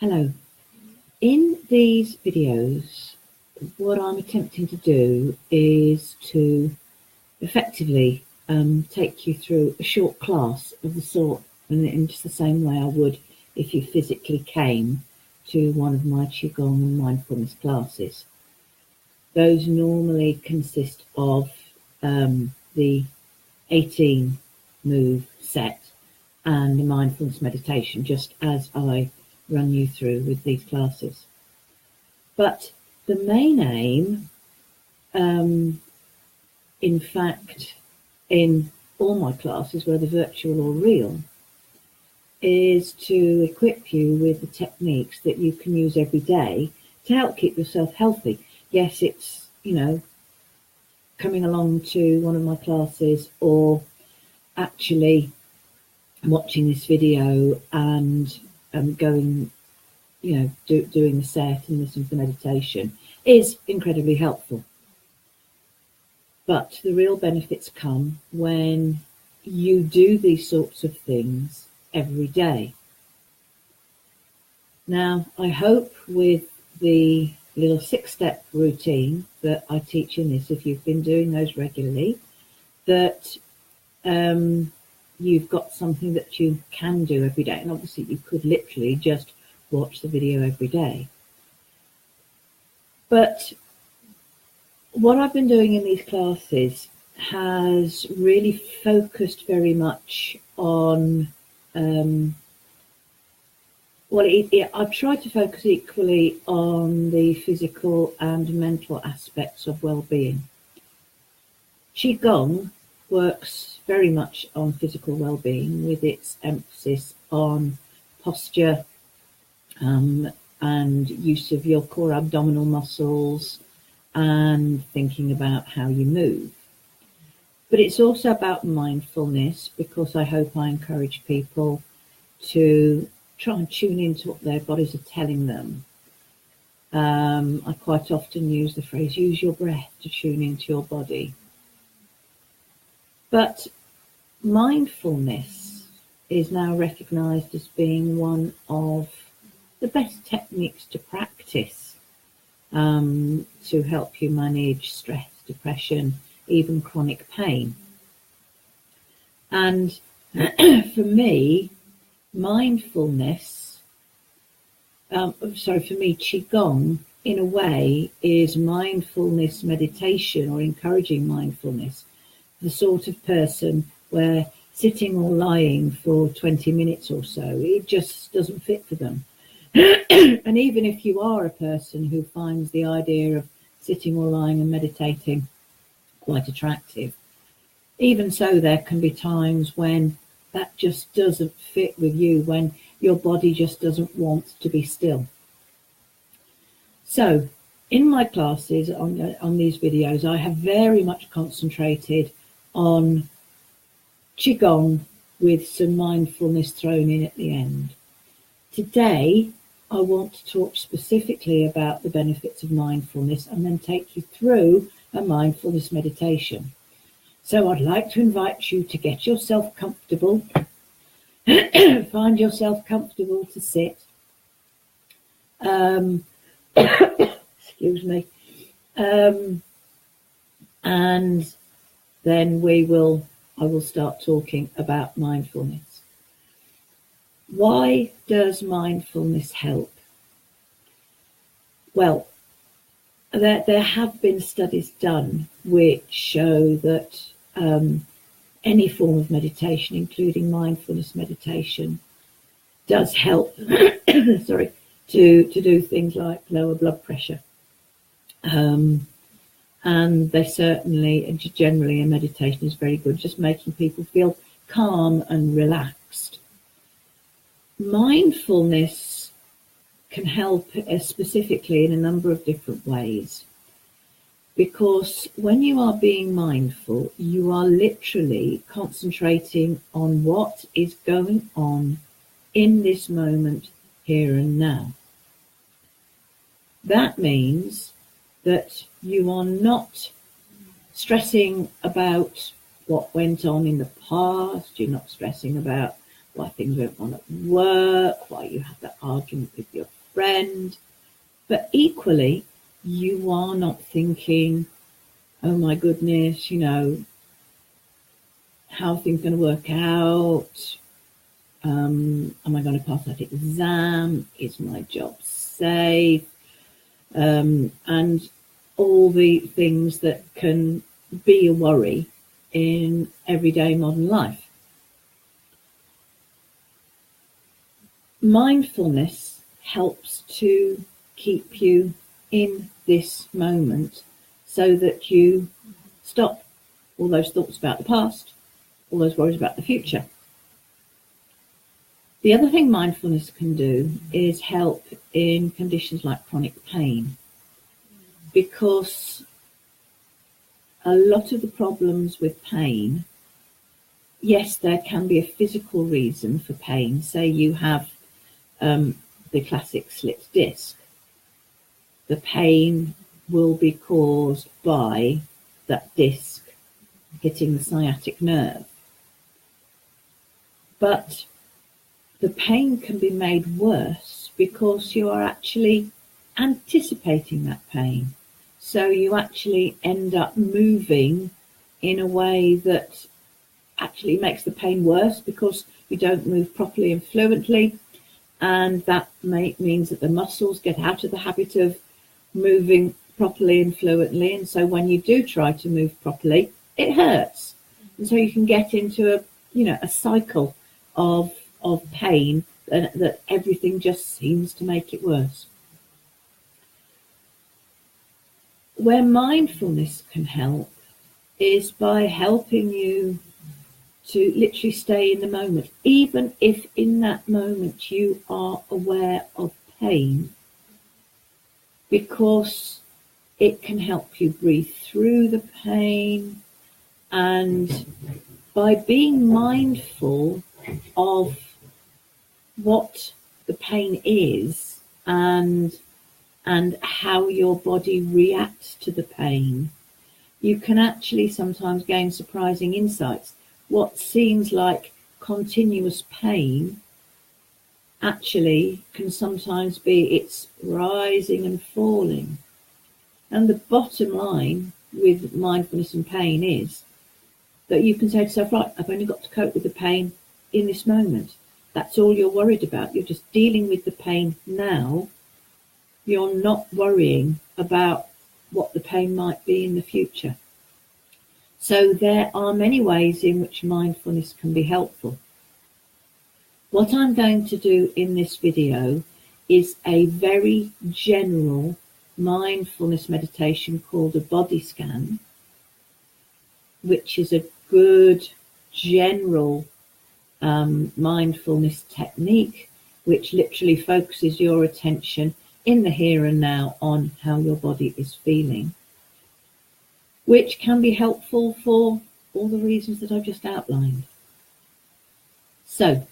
Hello. In these videos, what I'm attempting to do is to effectively take you through a short class of the sort, and in just the same way I would if you physically came to one of my Qigong and mindfulness classes. Those normally consist of the 18 move set and the mindfulness meditation, just as I run you through with these classes. But the main aim, in fact, in all my classes, whether virtual or real, is to equip you with the techniques that you can use every day to help keep yourself healthy. Yes, it's, coming along to one of my classes or actually watching this video and going, doing the set and listening to the meditation is incredibly helpful. But the real benefits come when you do these sorts of things every day. Now, I hope with the little 6-step routine that I teach in this, if you've been doing those regularly, that you've got something that you can do every day. And obviously you could literally just watch the video every day. But what I've been doing in these classes has really focused very much on, I've tried to focus equally on the physical and mental aspects of well-being. Qigong works very much on physical well-being with its emphasis on posture and use of your core abdominal muscles and thinking about how you move. But it's also about mindfulness, because I hope I encourage people to try and tune into what their bodies are telling them. I quite often use the phrase, use your breath to tune into your body. But mindfulness is now recognized as being one of the best techniques to practice to help you manage stress, depression, even chronic pain. And for me, mindfulness, Qigong, in a way, is mindfulness meditation or encouraging mindfulness. The sort of person where sitting or lying for 20 minutes or so, it just doesn't fit for them. And even if you are a person who finds the idea of sitting or lying and meditating quite attractive, even so, there can be times when that just doesn't fit with you, when your body just doesn't want to be still. So in my classes on these videos, I have very much concentrated on Qigong with some mindfulness thrown in at the end. Today, I want to talk specifically about the benefits of mindfulness and then take you through a mindfulness meditation. So I'd like to invite you to get yourself comfortable, find yourself comfortable to sit. Excuse me. And then I will start talking about mindfulness. Why does mindfulness help? Well, there have been studies done which show that any form of meditation, including mindfulness meditation, does help to do things like lower blood pressure. And they certainly, and generally, a meditation is very good, just making people feel calm and relaxed. Mindfulness can help specifically in a number of different ways, because when you are being mindful, you are literally concentrating on what is going on in this moment, here and now. That means that you are not stressing about what went on in the past, you're not stressing about why things went wrong at work, why you had that argument with your friend. But equally, you are not thinking, oh my goodness, how are things going to work out? Am I going to pass that exam? Is my job safe? And all the things that can be a worry in everyday modern life. Mindfulness helps to keep you in this moment so that you stop all those thoughts about the past, all those worries about the future. The other thing mindfulness can do is help in conditions like chronic pain, because a lot of the problems with pain, yes, there can be a physical reason for pain. Say you have the classic slipped disc. The pain will be caused by that disc hitting the sciatic nerve. But the pain can be made worse because you are actually anticipating that pain. So you actually end up moving in a way that actually makes the pain worse because you don't move properly and fluently. And that means that the muscles get out of the habit of moving properly and fluently. And so when you do try to move properly, it hurts. And so you can get into a cycle of pain that everything just seems to make it worse. Where mindfulness can help is by helping you to literally stay in the moment, even if in that moment you are aware of pain, because it can help you breathe through the pain. And by being mindful of what the pain is and how your body reacts to the pain, you can actually sometimes gain surprising insights. What seems like continuous pain actually can sometimes be it's rising and falling. And the bottom line with mindfulness and pain is that you can say to yourself, right, I've only got to cope with the pain in this moment. That's all you're worried about. You're just dealing with the pain now. You're not worrying about what the pain might be in the future. So there are many ways in which mindfulness can be helpful. What I'm going to do in this video is a very general mindfulness meditation called a body scan, which is a good general mindfulness technique, which literally focuses your attention in the here and now on how your body is feeling, which can be helpful for all the reasons that I've just outlined. So,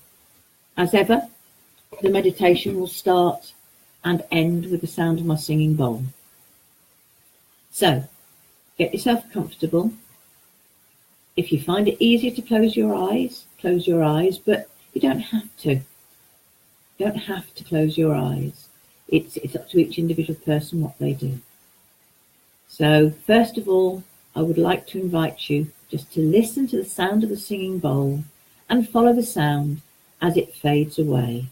as ever, the meditation will start and end with the sound of my singing bowl. So, get yourself comfortable. If you find it easier to close your eyes, but you don't have to. You don't have to close your eyes. It's up to each individual person what they do. So, first of all, I would like to invite you just to listen to the sound of the singing bowl and follow the sound as it fades away.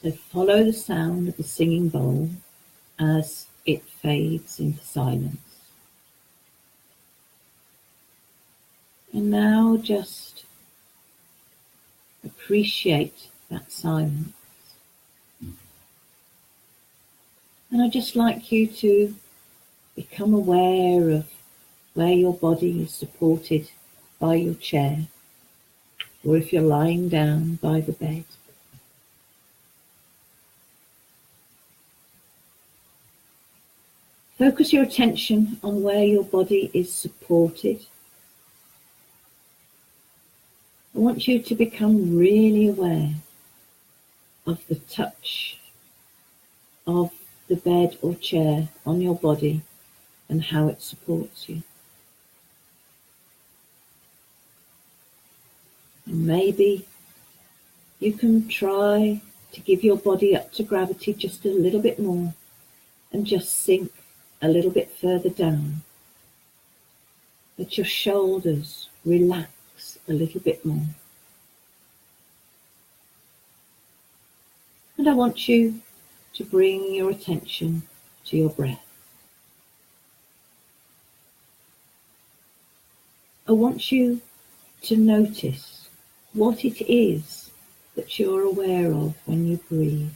So follow the sound of the singing bowl as it fades into silence. And now just appreciate that silence. And I'd just like you to become aware of where your body is supported by your chair, or if you're lying down by the bed. Focus your attention on where your body is supported. I want you to become really aware of the touch of the bed or chair on your body and how it supports you. And maybe you can try to give your body up to gravity just a little bit more and just sink a little bit further down. Let your shoulders relax a little bit more. And I want you to bring your attention to your breath. I want you to notice what it is that you're aware of when you breathe.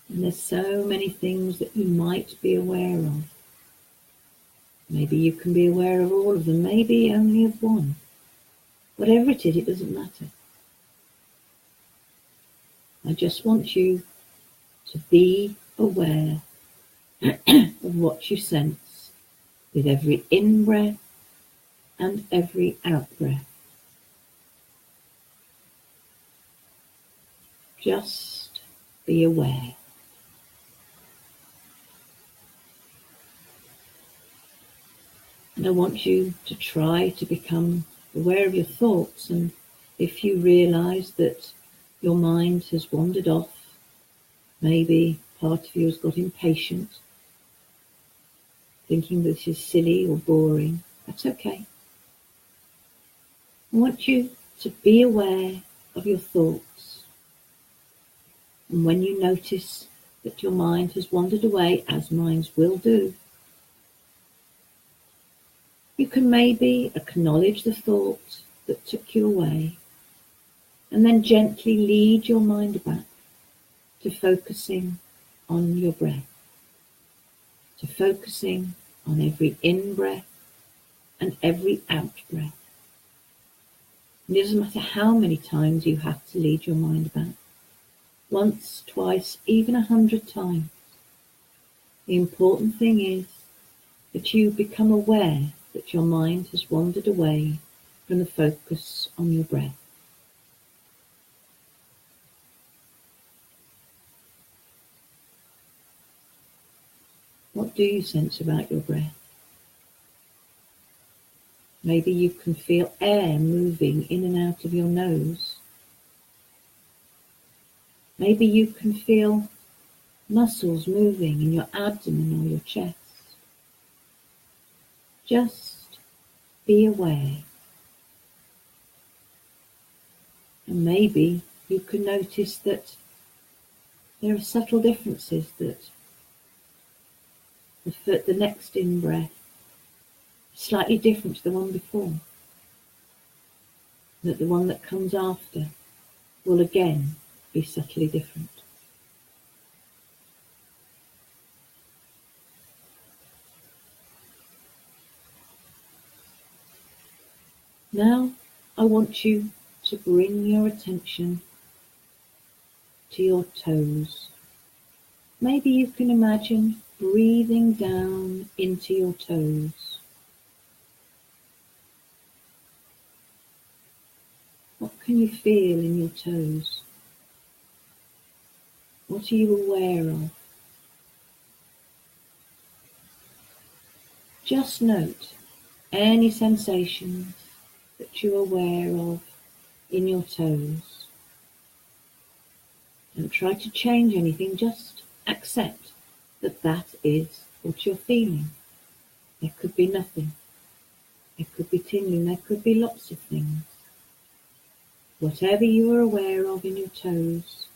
And there's so many things that you might be aware of. Maybe you can be aware of all of them, maybe only of one. Whatever it is, it doesn't matter. I just want you to be aware of what you sense with every in-breath and every out-breath. Just be aware. And I want you to try to become aware of your thoughts, and if you realise that your mind has wandered off, maybe part of you has got impatient, thinking this is silly or boring, that's okay. I want you to be aware of your thoughts. And when you notice that your mind has wandered away, as minds will do, you can maybe acknowledge the thought that took you away and then gently lead your mind back to focusing on your breath, to focusing on every in-breath and every out-breath. It doesn't matter how many times you have to lead your mind back. Once, twice, even 100 times. The important thing is that you become aware that your mind has wandered away from the focus on your breath. What do you sense about your breath? Maybe you can feel air moving in and out of your nose. Maybe you can feel muscles moving in your abdomen or your chest. Just be aware. And maybe you can notice that there are subtle differences, that the next in-breath is slightly different to the one before, that the one that comes after will again be subtly different. Now I want you to bring your attention to your toes. Maybe you can imagine breathing down into your toes. What can you feel in your toes? What are you aware of? Just note any sensations that you're aware of in your toes. Don't try to change anything, just accept that that is what you're feeling. There could be nothing. There could be tingling, there could be lots of things. Whatever you are aware of in your toes,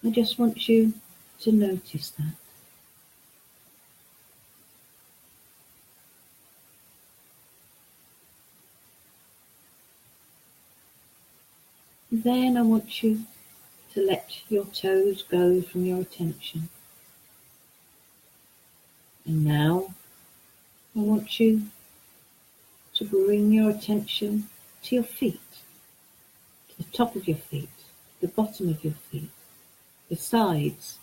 I just want you to notice that. Then I want you to let your toes go from your attention. And now I want you to bring your attention to your feet, to the top of your feet, the bottom of your feet, the sides,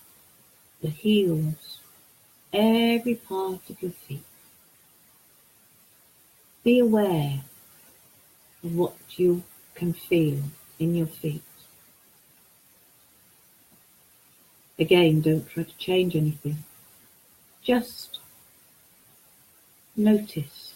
the heels, every part of your feet. Be aware of what you can feel in your feet. Again, don't try to change anything. Just notice.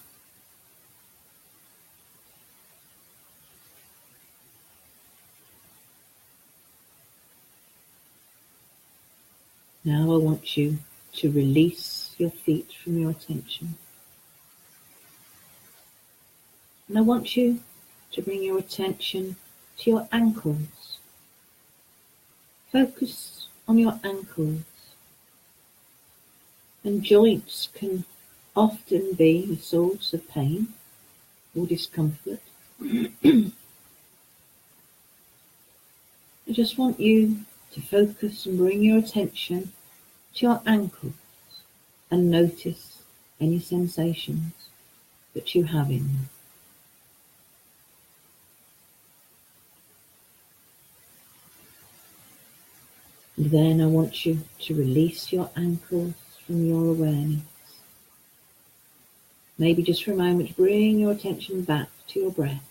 Now I want you to release your feet from your attention. And I want you to bring your attention to your ankles. Focus on your ankles. And joints can often be a source of pain or discomfort. I just want you to focus and bring your attention to your ankles and notice any sensations that you have in them. And then I want you to release your ankles from your awareness. Maybe just for a moment, bring your attention back to your breath.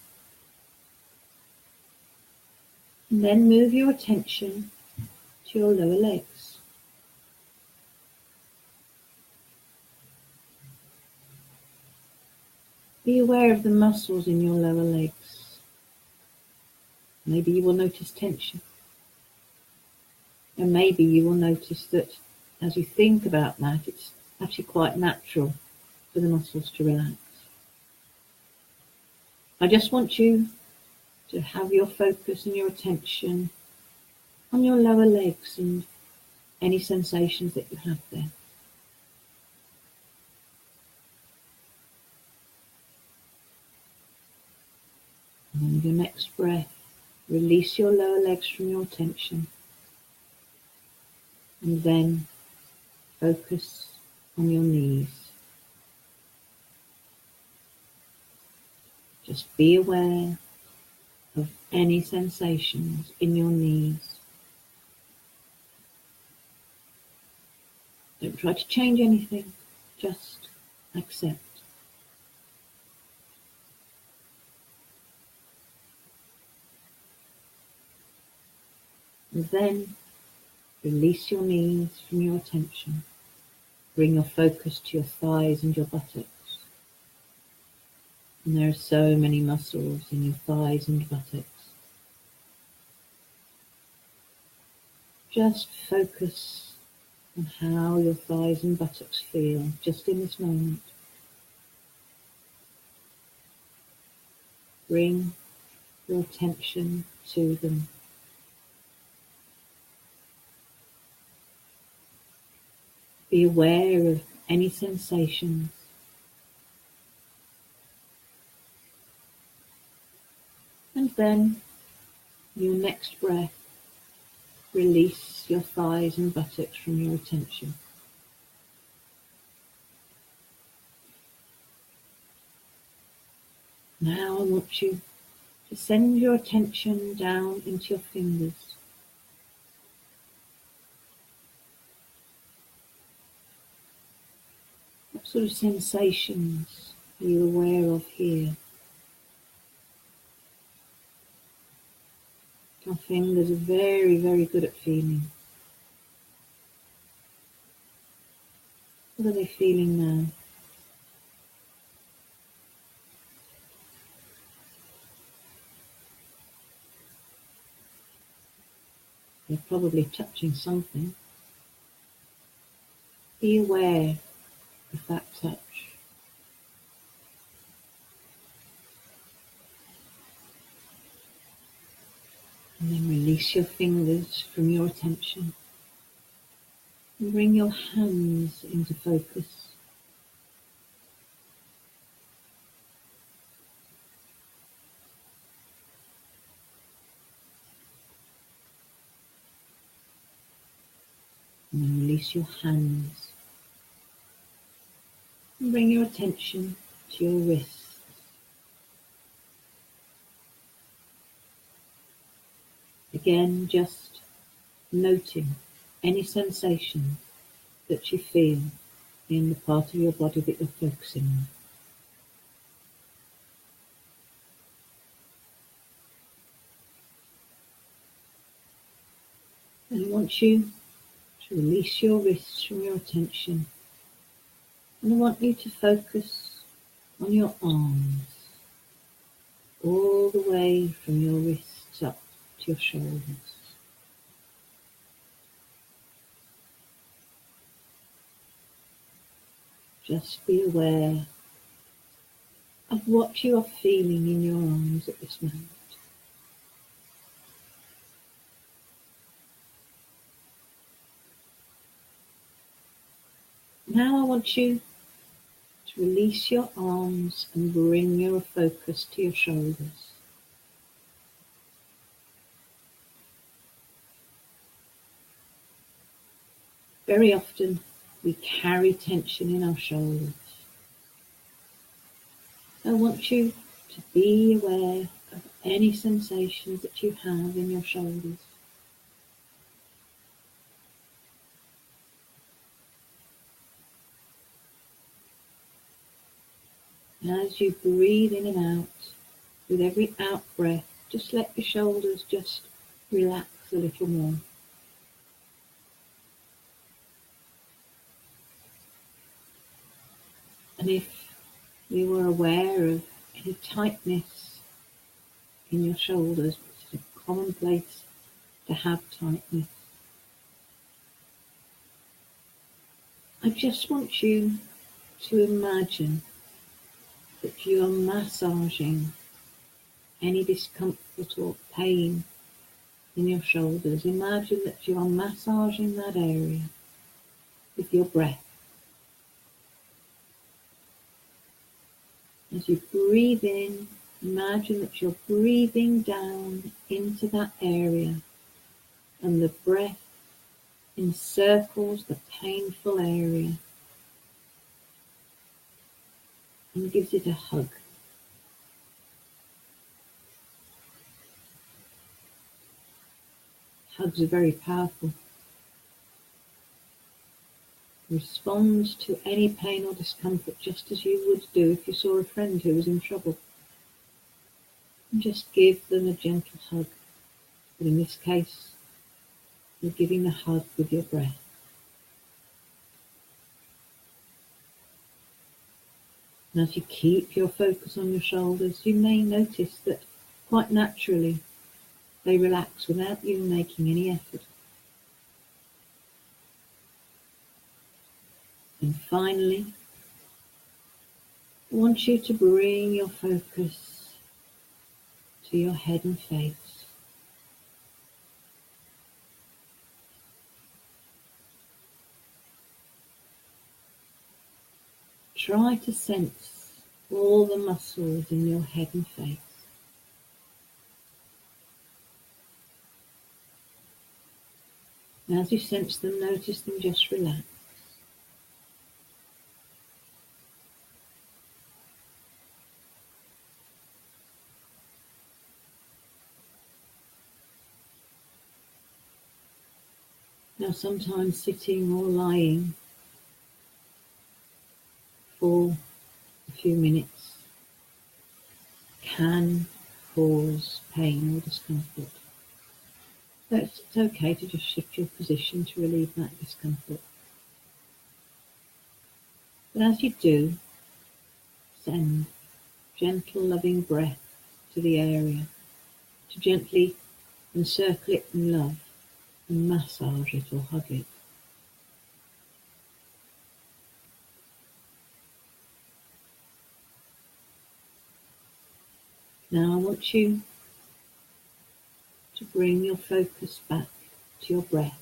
And then move your attention to your lower legs. Be aware of the muscles in your lower legs. Maybe you will notice tension. And maybe you will notice that as you think about that, it's actually quite natural for the muscles to relax. I just want you to have your focus and your attention on your lower legs and any sensations that you have there. And with your next breath, release your lower legs from your tension. And then focus on your knees. Just be aware of any sensations in your knees. Don't try to change anything, just accept. And then release your knees from your attention. Bring your focus to your thighs and your buttocks. And there are so many muscles in your thighs and buttocks. Just focus on how your thighs and buttocks feel just in this moment. Bring your attention to them. Be aware of any sensations. And then, your next breath, release your thighs and buttocks from your attention. Now I want you to send your attention down into your fingers. What sort of sensations are you aware of here? Your fingers are very, very good at feeling. What are they feeling now? They're probably touching something. Be aware of that touch. And then release your fingers from your attention. And bring your hands into focus. And then release your hands. And bring your attention to your wrists. Again, just noting any sensation that you feel in the part of your body that you're focusing on. And I want you to release your wrists from your attention. And I want you to focus on your arms, all the way from your wrists up to your shoulders. Just be aware of what you are feeling in your arms at this moment. Now I want you to release your arms and bring your focus to your shoulders. Very often we carry tension in our shoulders. I want you to be aware of any sensations that you have in your shoulders. And as you breathe in and out, with every out breath, just let your shoulders just relax a little more. And if you are aware of any tightness in your shoulders, which is a common place to have tightness, I just want you to imagine that you are massaging any discomfort or pain in your shoulders. Imagine that you are massaging that area with your breath. As you breathe in, imagine that you're breathing down into that area, and the breath encircles the painful area and gives it a hug. Hugs are very powerful. Respond to any pain or discomfort just as you would do if you saw a friend who was in trouble. And just give them a gentle hug. But in this case, you're giving the hug with your breath. And as you keep your focus on your shoulders, you may notice that quite naturally they relax without you making any effort. And finally, I want you to bring your focus to your head and face. Try to sense all the muscles in your head and face. And as you sense them, notice them just relax. Now sometimes sitting or lying for a few minutes can cause pain or discomfort. So it's okay to just shift your position to relieve that discomfort. But as you do, send gentle loving breath to the area, to gently encircle it in love and massage it or hug it. Now I want you to bring your focus back to your breath.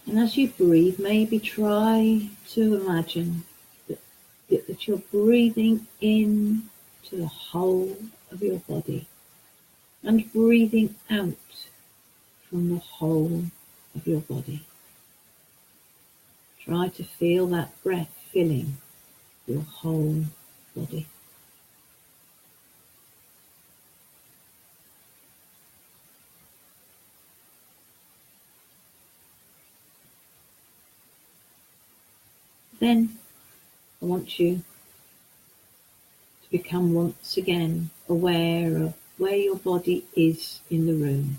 And as you breathe, maybe try to imagine that you're breathing in to the whole of your body and breathing out from the whole of your body. Try to feel that breath filling your whole body. Then I want you to become once again aware of where your body is in the room,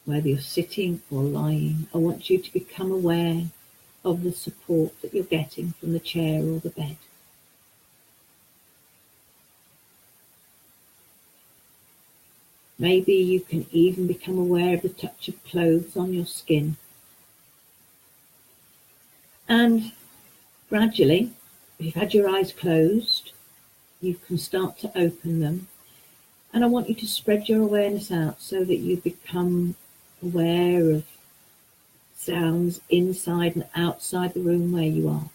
whether you're sitting or lying. I want you to become aware of the support that you're getting from the chair or the bed. Maybe you can even become aware of the touch of clothes on your skin. And gradually, if you've had your eyes closed, you can start to open them. And I want you to spread your awareness out so that you become aware of sounds inside and outside the room where you are.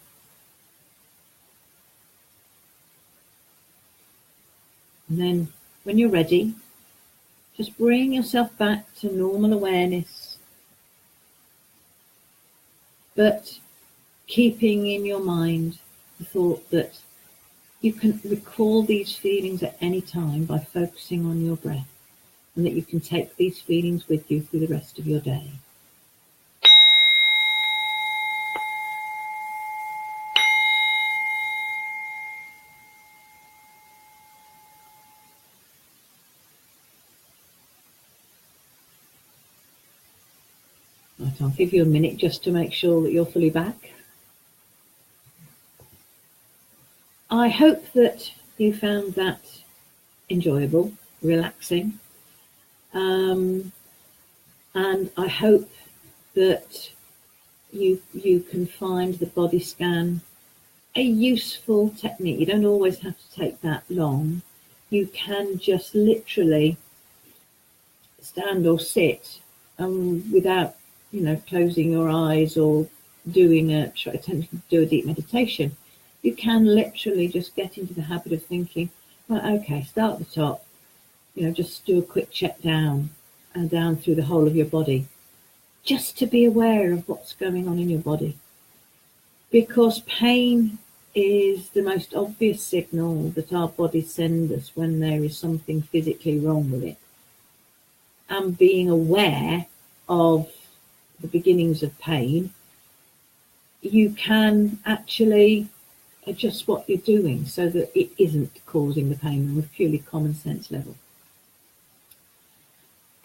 And then when you're ready, just bring yourself back to normal awareness, but keeping in your mind the thought that you can recall these feelings at any time by focusing on your breath, and that you can take these feelings with you through the rest of your day. Right, I'll give you a minute just to make sure that you're fully back. I hope that you found that enjoyable, relaxing, and I hope that you can find the body scan a useful technique. You don't always have to take that long. You can just literally stand or sit without, closing your eyes or attempting to do a deep meditation. You can literally just get into the habit of thinking, right, okay, start at the top, just do a quick check down and down through the whole of your body, just to be aware of what's going on in your body. Because pain is the most obvious signal that our bodies send us when there is something physically wrong with it. And being aware of the beginnings of pain, you can actually adjust what you're doing so that it isn't causing the pain on a purely common sense level.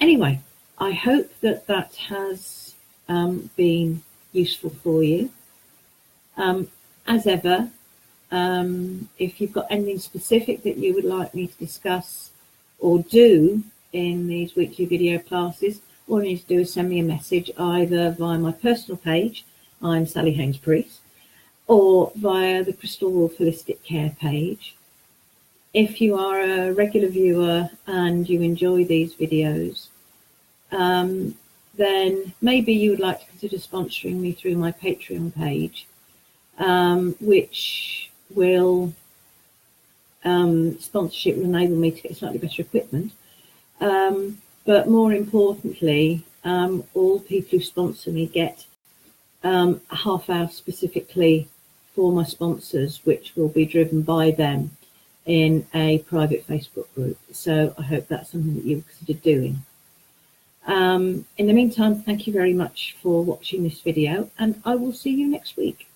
Anyway, I hope that has been useful for you. As ever, if you've got anything specific that you would like me to discuss or do in these weekly video classes, all you need to do is send me a message either via my personal page, I'm Sally Haynes Priest, or via the Crystal Wolf Holistic Care page. If you are a regular viewer and you enjoy these videos, then maybe you would like to consider sponsoring me through my Patreon page, which will sponsorship will enable me to get slightly better equipment. But more importantly, all people who sponsor me get a half hour specifically for my sponsors, which will be driven by them in a private Facebook group. So I hope that's something that you consider doing. In the meantime, thank you very much for watching this video, and I will see you next week.